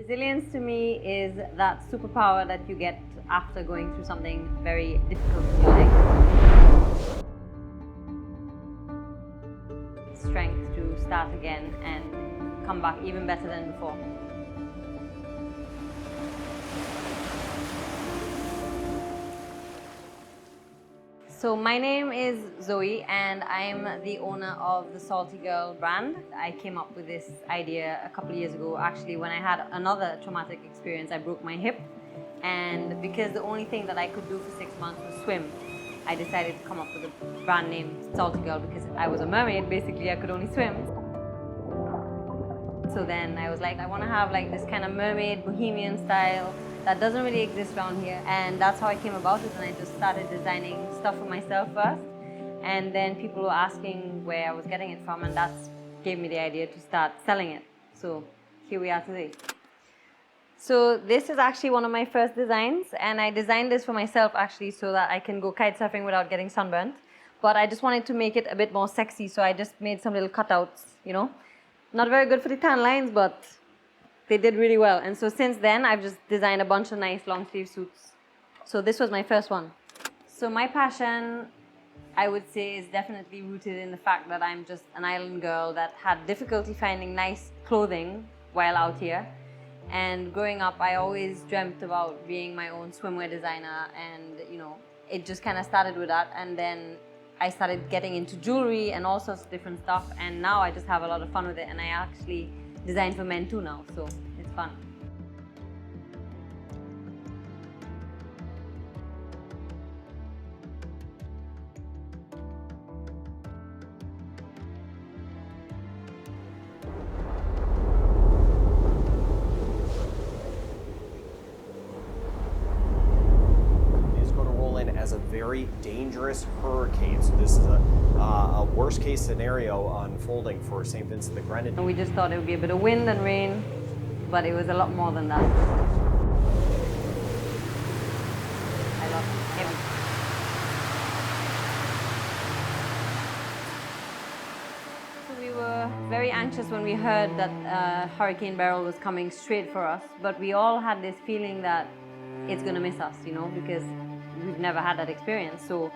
Resilience to me is that superpower that you get after going through something very difficult in your life. Strength to start again and come back even better than before. So my name is Zoe and I'm the owner of the Salty Girl brand. I came up with this idea a couple of years ago actually when I had another traumatic experience. I broke my hip, and because the only thing that I could do for 6 months was swim, I decided to come up with a brand name Salty Girl because I was a mermaid, basically I could only swim. So then I was like, I want to have like this kind of mermaid bohemian style that doesn't really exist around here, and that's how I came about it. And I just started designing stuff for myself first, and then people were asking where I was getting it from, and that gave me the idea to start selling it. So here we are today. So this is actually one of my first designs, and I designed this for myself actually so that I can go kite surfing without getting sunburnt. But I just wanted to make it a bit more sexy, so I just made some little cutouts, you know. Not very good for the tan lines, but they did really well. And so since then, I've just designed a bunch of nice long sleeve suits. So this was my first one. So my passion, I would say, is definitely rooted in the fact that I'm just an island girl that had difficulty finding nice clothing while out here. And growing up, I always dreamt about being my own swimwear designer, and you know, it just kind of started with that. And then I started getting into jewelry and all sorts of different stuff, and now I just have a lot of fun with it, and I actually design for men too now, so it's fun. As a very dangerous hurricane. So this is a worst case scenario unfolding for St. Vincent the Grenadines. And we just thought it would be a bit of wind and rain, but it was a lot more than that. I love everything. So we were very anxious when we heard that Hurricane Beryl was coming straight for us, but we all had this feeling that it's going to miss us, you know, because we've never had that experience. So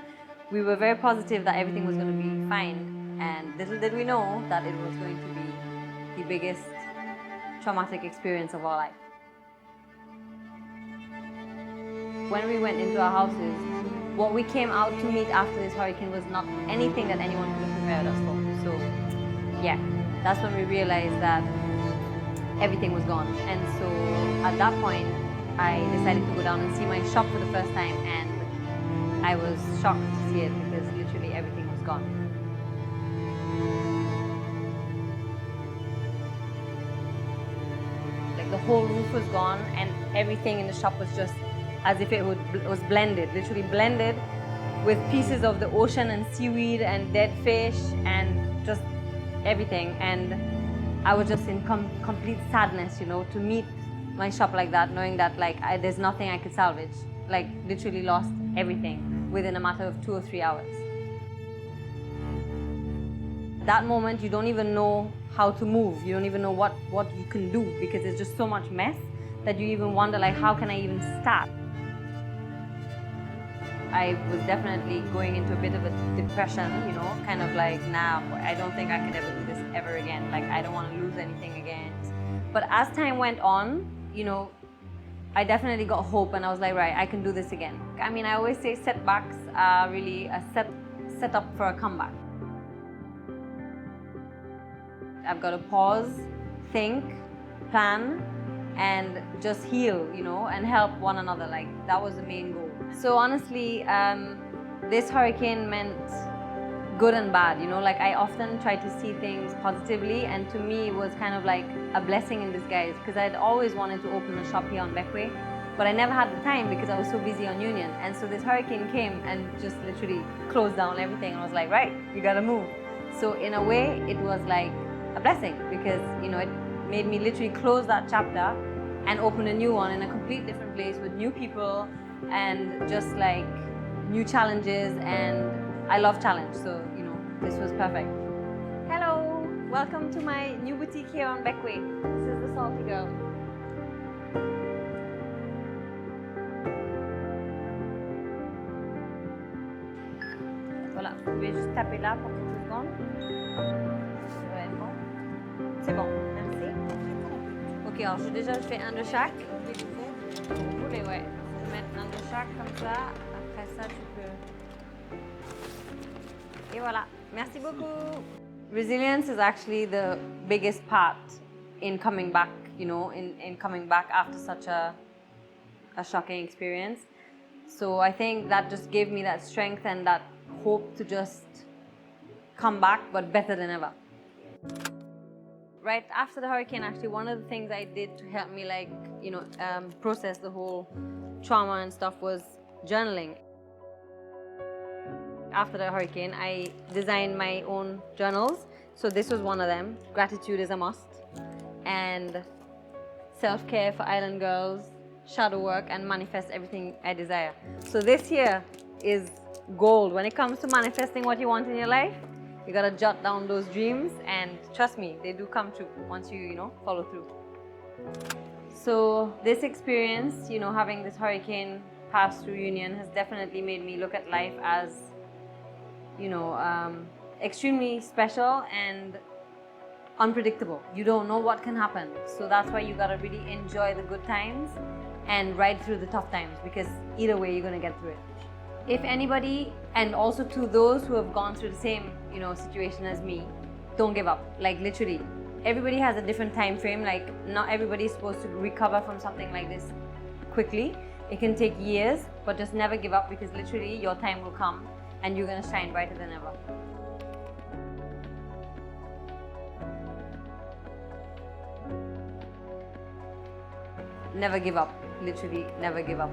we were very positive that everything was going to be fine, and little did we know that it was going to be the biggest traumatic experience of our life. When we went into our houses, what we came out to meet after this hurricane was not anything that anyone could have prepared us for. So yeah, that's when we realized that everything was gone. And so at that point, I decided to go down and see my shop for the first time, and I was shocked to see it because literally everything was gone. Like the whole roof was gone, and everything in the shop was just as if it was blended, literally blended with pieces of the ocean and seaweed and dead fish and just everything. And I was just in complete sadness, you know, to meet my shop like that, knowing that like there's nothing I could salvage. Like literally lost everything within a matter of 2 or 3 hours. That moment, you don't even know how to move. You don't even know what you can do, because there's just so much mess that you even wonder like, how can I even start? I was definitely going into a bit of a depression, you know, kind of like, nah, I don't think I can ever do this ever again. Like, I don't want to lose anything again. But as time went on, you know, I definitely got hope, and I was like, right, I can do this again. I mean, I always say setbacks are really a set up for a comeback. I've got to pause, think, plan, and just heal, you know, and help one another. Like, that was the main goal. So honestly, this hurricane meant good and bad, you know, like I often try to see things positively, and to me it was kind of like a blessing in disguise, because I'd always wanted to open a shop here on Bequia, but I never had the time because I was so busy on Union. And so this hurricane came and just literally closed down everything, and I was like, right, you gotta move. So in a way it was like a blessing, because you know, it made me literally close that chapter and open a new one in a complete different place with new people and just like new challenges. And I love challenge, so you know, this was perfect. Hello, welcome to my new boutique here on Bequia. This is the Salty Girl. Voilà, vous pouvez juste taper là pour quelques secondes. Ça va être bon. C'est bon, merci. Ok, alors déjà je fais un de chaque. Vous voulez, ouais. Je vais mettre un de chaque comme ça. Après ça, tu peux. Et voilà. Merci beaucoup. Resilience is actually the biggest part in coming back, you know, in coming back after such a shocking experience. So I think that just gave me that strength and that hope to just come back, but better than ever. Right after the hurricane, actually, one of the things I did to help me, like, you know, process the whole trauma and stuff was journaling. After the hurricane, I designed my own journals. So this was one of them. Gratitude is a must. And self-care for island girls, shadow work, and manifest everything I desire. So this here is gold. When it comes to manifesting what you want in your life, you gotta jot down those dreams, and trust me, they do come true once you know, follow through. So this experience, you know, having this hurricane pass through Union has definitely made me look at life as, you know, extremely special and unpredictable. You don't know what can happen. So that's why you gotta really enjoy the good times and ride through the tough times, because either way you're gonna get through it. If anybody, and also to those who have gone through the same, you know, situation as me, don't give up. Like literally, everybody has a different time frame. Like not everybody is supposed to recover from something like this quickly. It can take years, but just never give up, because literally your time will come and you're gonna shine brighter than ever. Never give up. Literally, never give up.